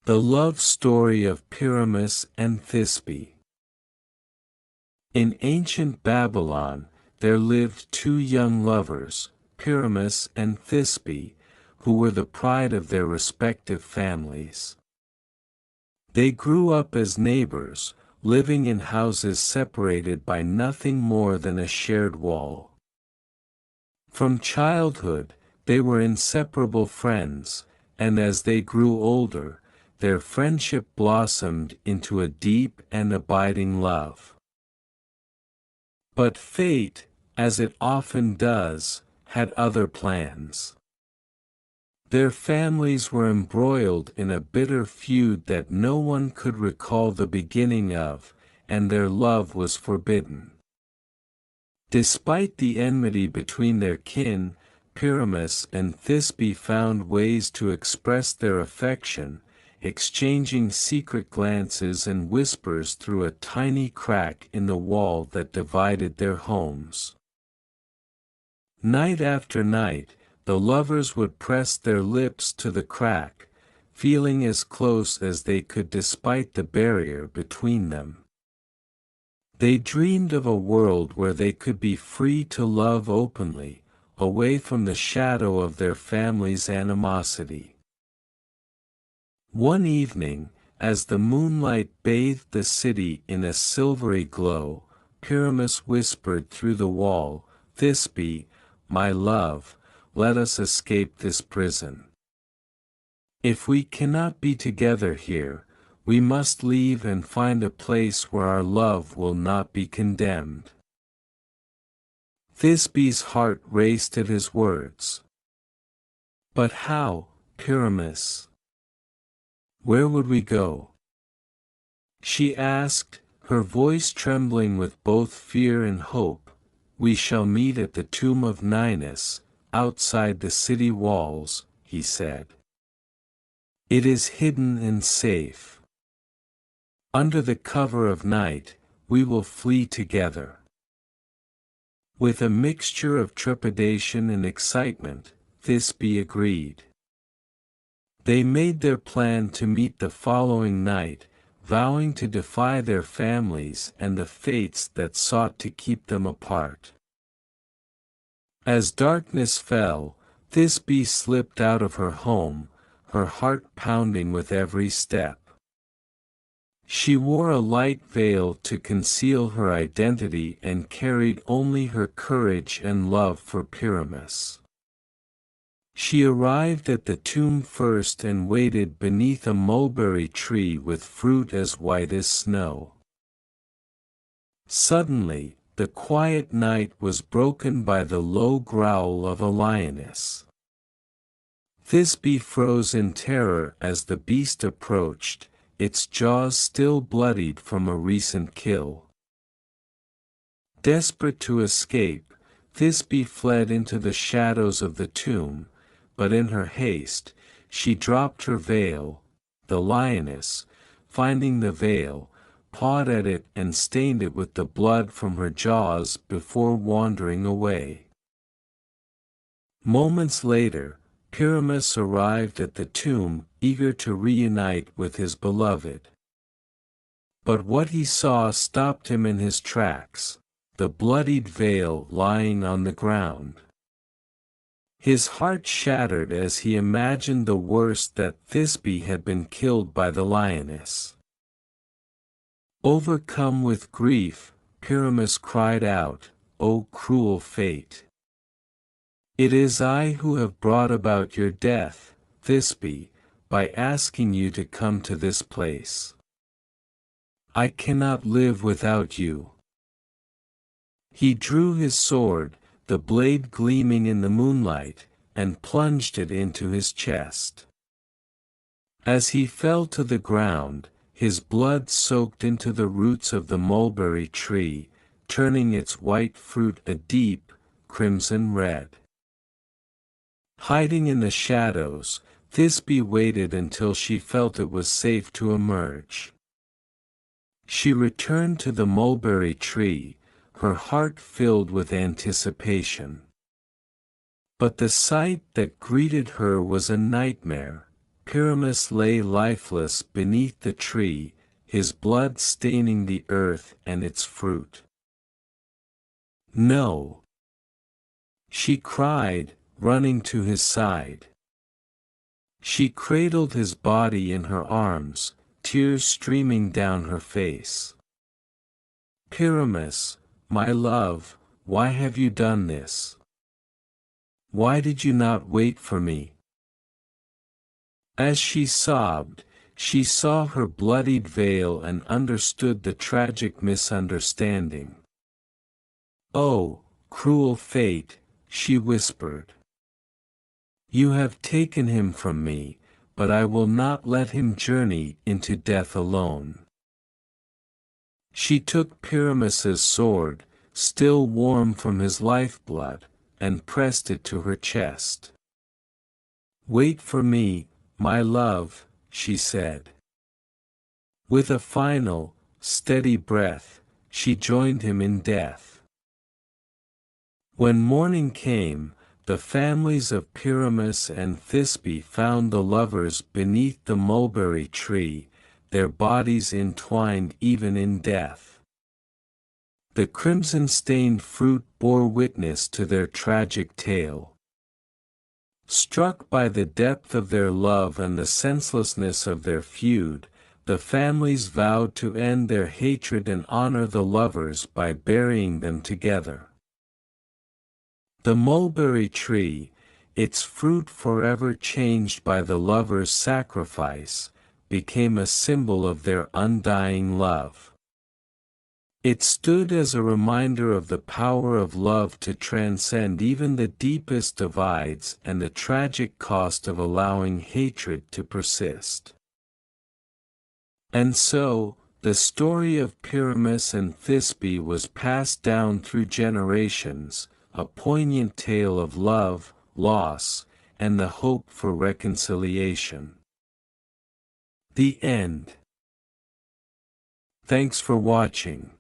The Love Story of Pyramus and Thisbe. In ancient Babylon, there lived two young lovers, Pyramus and Thisbe, who were the pride of their respective families. They grew up as neighbors, living in houses separated by nothing more than a shared wall. From childhood, they were inseparable friends, and as they grew older, their friendship blossomed into a deep and abiding love. But fate, as it often does, had other plans. Their families were embroiled in a bitter feud that no one could recall the beginning of, and their love was forbidden. Despite the enmity between their kin, Pyramus and Thisbe found ways to express their affection, exchanging secret glances and whispers through a tiny crack in the wall that divided their homes. Night after night, the lovers would press their lips to the crack, feeling as close as they could despite the barrier between them. They dreamed of a world where they could be free to love openly, away from the shadow of their family's animosity. One evening, as the moonlight bathed the city in a silvery glow, Pyramus whispered through the wall, "Thisbe, my love, let us escape this prison. If we cannot be together here, we must leave and find a place where our love will not be condemned." Thisbe's heart raced at his words. "But how, Pyramus? Where would we go?" she asked, her voice trembling with both fear and hope. "We shall meet at the tomb of Ninus, outside the city walls," he said. "It is hidden and safe. Under the cover of night, we will flee together." With a mixture of trepidation and excitement, Thisbe agreed. They made their plan to meet the following night, vowing to defy their families and the fates that sought to keep them apart. As darkness fell, Thisbe slipped out of her home, her heart pounding with every step. She wore a light veil to conceal her identity and carried only her courage and love for Pyramus. She arrived at the tomb first and waited beneath a mulberry tree with fruit as white as snow. Suddenly, the quiet night was broken by the low growl of a lioness. Thisbe froze in terror as the beast approached, its jaws still bloodied from a recent kill. Desperate to escape, Thisbe fled into the shadows of the tomb, but in her haste, she dropped her veil. The lioness, finding the veil, pawed at it and stained it with the blood from her jaws before wandering away. Moments later, Pyramus arrived at the tomb, eager to reunite with his beloved. But what he saw stopped him in his tracks, the bloodied veil lying on the ground. His heart shattered as he imagined the worst, that Thisbe had been killed by the lioness. Overcome with grief, Pyramus cried out, "O cruel fate! It is I who have brought about your death, Thisbe, by asking you to come to this place. I cannot live without you." He drew his sword, the blade gleaming in the moonlight, and plunged it into his chest. As he fell to the ground, his blood soaked into the roots of the mulberry tree, turning its white fruit a deep, crimson red. Hiding in the shadows, Thisbe waited until she felt it was safe to emerge. She returned to the mulberry tree, her heart filled with anticipation. But the sight that greeted her was a nightmare. Pyramus lay lifeless beneath the tree, his blood staining the earth and its fruit. "No!" she cried, running to his side. She cradled his body in her arms, tears streaming down her face. "Pyramus, my love, why have you done this? Why did you not wait for me?" As she sobbed, she saw her bloodied veil and understood the tragic misunderstanding. "Oh, cruel fate," she whispered. "You have taken him from me, but I will not let him journey into death alone." She took Pyramus's sword, still warm from his lifeblood, and pressed it to her chest. "Wait for me, my love," she said. With a final, steady breath, she joined him in death. When morning came, the families of Pyramus and Thisbe found the lovers beneath the mulberry tree, their bodies entwined even in death. The crimson-stained fruit bore witness to their tragic tale. Struck by the depth of their love and the senselessness of their feud, the families vowed to end their hatred and honor the lovers by burying them together. The mulberry tree, its fruit forever changed by the lovers' sacrifice, became a symbol of their undying love. It stood as a reminder of the power of love to transcend even the deepest divides and the tragic cost of allowing hatred to persist. And so, the story of Pyramus and Thisbe was passed down through generations, a poignant tale of love, loss, and the hope for reconciliation. The end. Thanks for watching.